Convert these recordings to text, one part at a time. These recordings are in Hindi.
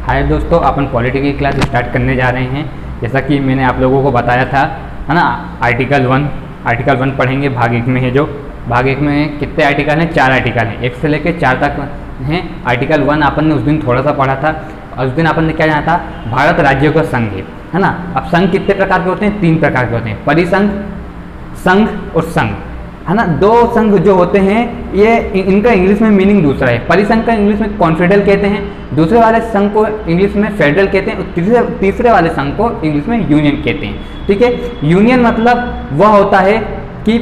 हाय दोस्तों, अपन पॉलिटी की क्लास स्टार्ट करने जा रहे हैं। जैसा कि मैंने आप लोगों को बताया था, है ना। आर्टिकल 1 पढ़ेंगे। भाग 1 में है जो भाग 1 में कितने आर्टिकल हैं? 4 आर्टिकल हैं, 1 से लेकर 4 तक हैं। आर्टिकल 1 अपन ने उस दिन थोड़ा सा पढ़ा था। उस दिन अपन ने क्या जाना था? भारत राज्यों का संघ है ना। अब संघ कितने प्रकार के होते हैं? 3 प्रकार के होते हैं, परिसंघ, संघ और संघ, है ना। 2 संघ जो होते हैं ये इनका इंग्लिश में मीनिंग दूसरा है। परिसंघ का इंग्लिश में कॉन्फेडरल कहते हैं, दूसरे वाले संघ को इंग्लिश में फेडरल कहते हैं, और तीसरे वाले संघ को इंग्लिश में यूनियन कहते हैं। ठीक है। यूनियन मतलब वह होता है कि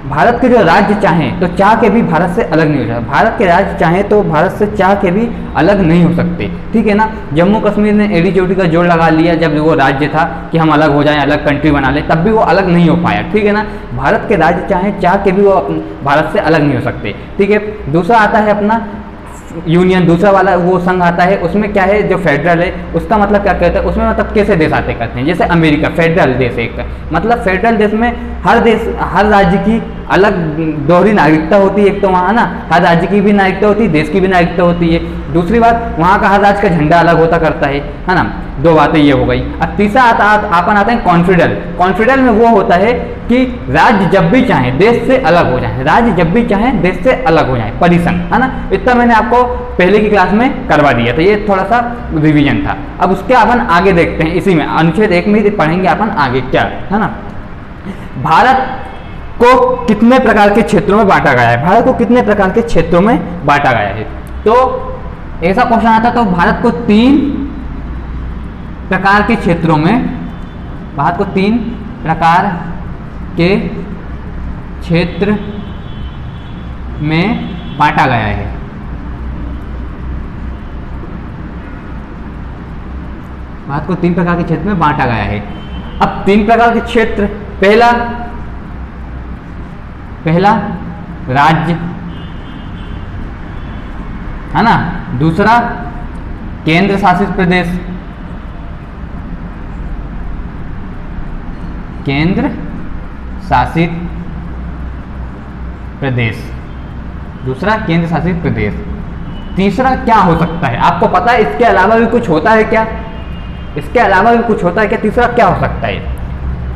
भारत के जो राज्य चाहें तो चाह के भी भारत से अलग नहीं हो सकते। भारत के राज्य चाहें तो भारत से चाह के भी अलग नहीं हो सकते। ठीक है ना। जम्मू कश्मीर ने एडी चोटी का जोड़ लगा लिया जब वो राज्य था कि हम अलग हो जाएं, अलग कंट्री बना लें, तब भी वो अलग नहीं हो पाया। ठीक है ना। भारत के राज्य चाहें चाह के भी वो भारत से अलग नहीं हो सकते। ठीक है। दूसरा आता है अपना यूनियन, दूसरा वाला वो संघ आता है। उसमें क्या है? जो फेडरल है उसका मतलब क्या कहते हैं? उसमें मतलब कैसे देश आते करते हैं। जैसे अमेरिका फेडरल देश है एक, मतलब फेडरल देश में हर राज्य की अलग दोहरी नागरिकता होती है। एक तो वहाँ ना हर राज्य की भी नागरिकता होती है, देश की भी नागरिकता होती है। दूसरी बात, वहाँ का हर राज्य का झंडा अलग होता करता है ना। 2 बातें ये हो गई। अब तीसरा अपन आते हैं कॉन्फेडरल। कॉन्फेडरल में वो होता है कि राज्य जब भी चाहे देश से अलग हो जाए, राज्य जब भी चाहे देश से अलग हो जाए, परिसंघ, है ना। इतना मैंने आपको पहले की क्लास में करवा दिया था, ये थोड़ा सा रिवीजन था। अब उसके अपन आगे देखते हैं, इसी में अनुच्छेद 1 में ही पढ़ेंगे अपन आगे क्या है ना। भारत को कितने प्रकार के क्षेत्रों में बांटा गया है? भारत को कितने प्रकार के क्षेत्रों में बांटा गया है? तो ऐसा क्वेश्चन आता तो भारत को 3 प्रकार के क्षेत्रों में, भारत को 3 प्रकार के क्षेत्र में बांटा गया है। भारत को 3 प्रकार के क्षेत्र में बांटा गया है। अब 3 प्रकार के क्षेत्र, पहला राज्य, है ना। दूसरा केंद्र शासित प्रदेश, केंद्र शासित प्रदेश, दूसरा केंद्र शासित प्रदेश। तीसरा क्या हो सकता है? आपको पता है इसके अलावा भी कुछ होता है क्या? इसके अलावा भी कुछ होता है क्या? तीसरा क्या हो सकता है?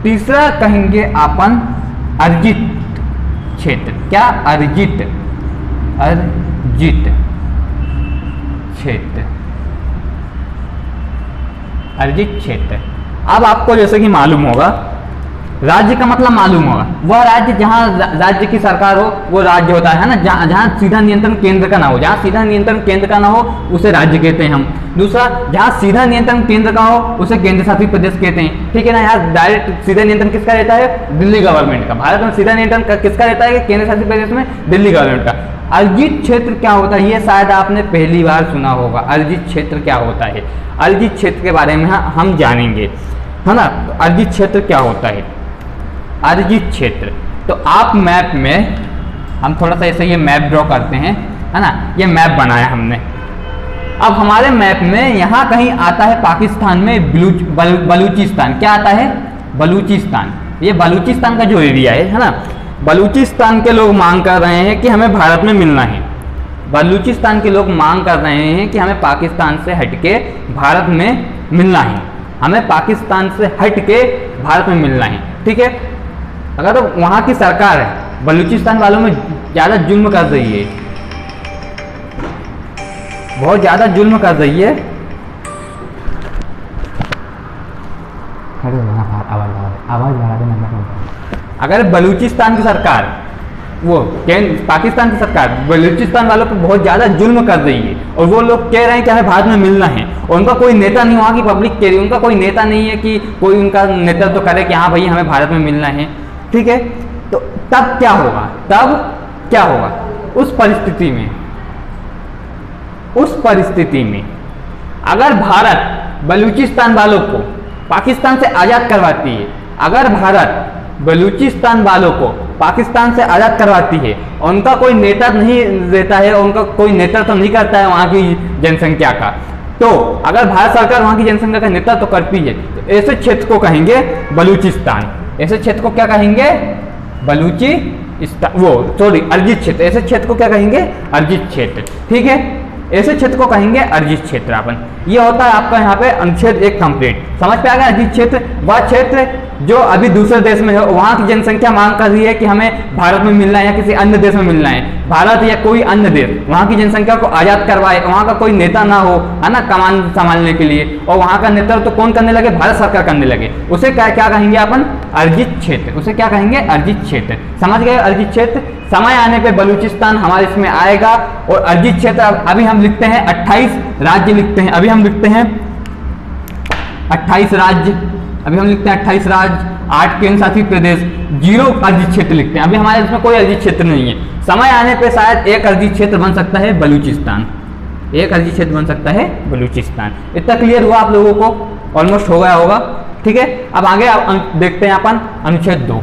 तीसरा कहेंगे अपन अर्जित क्षेत्र। क्या? अर्जित क्षेत्र, अर्जित क्षेत्र। अब आपको जैसे कि मालूम होगा, राज्य का मतलब मालूम होगा, वह राज्य जहां राज्य की सरकार हो वो राज्य होता है ना। जहां सीधा नियंत्रण केंद्र का ना हो, जहां सीधा नियंत्रण केंद्र का ना हो उसे राज्य कहते हैं हम। दूसरा, जहां सीधा नियंत्रण केंद्र का हो उसे केंद्र शासित प्रदेश कहते हैं। ठीक है ना। यहाँ डायरेक्ट सीधा नियंत्रण किसका रहता है? दिल्ली गवर्नमेंट का। भारत में सीधा नियंत्रण किसका रहता है? केंद्र शासित प्रदेश में दिल्ली गवर्नमेंट का। अर्जित क्षेत्र क्या होता है? ये शायद आपने पहली बार सुना होगा। अर्जित क्षेत्र क्या होता है? अर्जित क्षेत्र के बारे में हम जानेंगे, है ना। अर्जित क्षेत्र क्या होता है? अर्जित क्षेत्र, तो आप मैप में हम थोड़ा सा ऐसे ये मैप ड्रॉ करते हैं, है ना। ये मैप बनाया हमने। अब हमारे मैप में यहाँ कहीं आता है पाकिस्तान में बलूचिस्तान। क्या आता है? बलूचिस्तान। ये बलूचिस्तान का जो एरिया है ना, बलूचिस्तान के लोग मांग कर रहे हैं कि हमें भारत में मिलना है। बलूचिस्तान के लोग मांग कर रहे हैं कि हमें पाकिस्तान से हटके भारत में मिलना है, हमें पाकिस्तान से हटके भारत में मिलना है। ठीक है। अगर तो वहाँ की सरकार है बलूचिस्तान वालों में ज़्यादा जुल्म कर रही है, बहुत ज़्यादा जुल्म कर रही है। आवाज़ बढ़ा देना। अगर बलूचिस्तान की सरकार, वो पाकिस्तान की सरकार बलूचिस्तान वालों पर बहुत ज़्यादा जुल्म कर रही है और वो लोग कह रहे हैं कि हमें भारत में मिलना है, और उनका कोई नेता नहीं, वहाँ की पब्लिक कह रही है, उनका कोई नेता नहीं है कि कोई उनका नेतृत्व करे कि हाँ भाई हमें भारत में मिलना है। ठीक है। तो तब क्या होगा? उस परिस्थिति में अगर भारत बलूचिस्तान वालों को पाकिस्तान से आज़ाद करवाती है, अगर भारत बलूचिस्तान वालों को पाकिस्तान से आज़ाद करवाती है, उनका कोई नेता नहीं रहता है, उनका कोई नेतृत्व नहीं करता है वहाँ की जनसंख्या का, तो अगर भारत सरकार वहाँ की जनसंख्या का नेतृत्व करती है तो ऐसे क्षेत्र को कहेंगे बलूचिस्तान। ऐसे क्षेत्र को क्या कहेंगे? अर्जित क्षेत्र। ऐसे क्षेत्र को क्या कहेंगे? अर्जित क्षेत्र। ठीक है। ऐसे क्षेत्र को कहेंगे अर्जित क्षेत्र अपन। ये होता है आपका यहाँ पे अनुच्छेद 1 कंप्लीट। समझ पे आ गया? अर्जित क्षेत्र वह क्षेत्र जो अभी दूसरे देश में है, वहाँ की जनसंख्या मांग कर रही है कि हमें भारत में मिलना है या किसी अन्य देश में मिलना है, भारत या कोई अन्य देश वहाँ की जनसंख्या को आजाद करवाए, वहाँ का कोई नेता ना हो, है ना, कमान संभालने के लिए, और वहाँ का नेतृत्व तो कौन करने लगे? भारत सरकार करने लगे, उसे क्या क्या कहेंगे अपन? अर्जित क्षेत्र। उसे क्या कहेंगे? अर्जित क्षेत्र। समझ गए? अर्जित क्षेत्र। समय आने पे बलूचिस्तान हमारे इसमें आएगा। और अर्जित क्षेत्र अभी हम लिखते हैं 28 राज्य लिखते हैं, अभी हम लिखते हैं 28 राज्य, अभी हम लिखते हैं 28 राज्य, 8 केंद्र शासित प्रदेश, 0 अर्जित क्षेत्र लिखते हैं। अभी हमारे इसमें कोई अर्जित क्षेत्र नहीं है। समय आने पे शायद एक अर्जित क्षेत्र बन सकता है बलूचिस्तान, एक अर्जित क्षेत्र बन सकता है बलूचिस्तान। इतना क्लियर हुआ आप लोगों को? ऑलमोस्ट हो गया होगा। ठीक है, अब आगे देखते हैं अपन अनुच्छेद 2।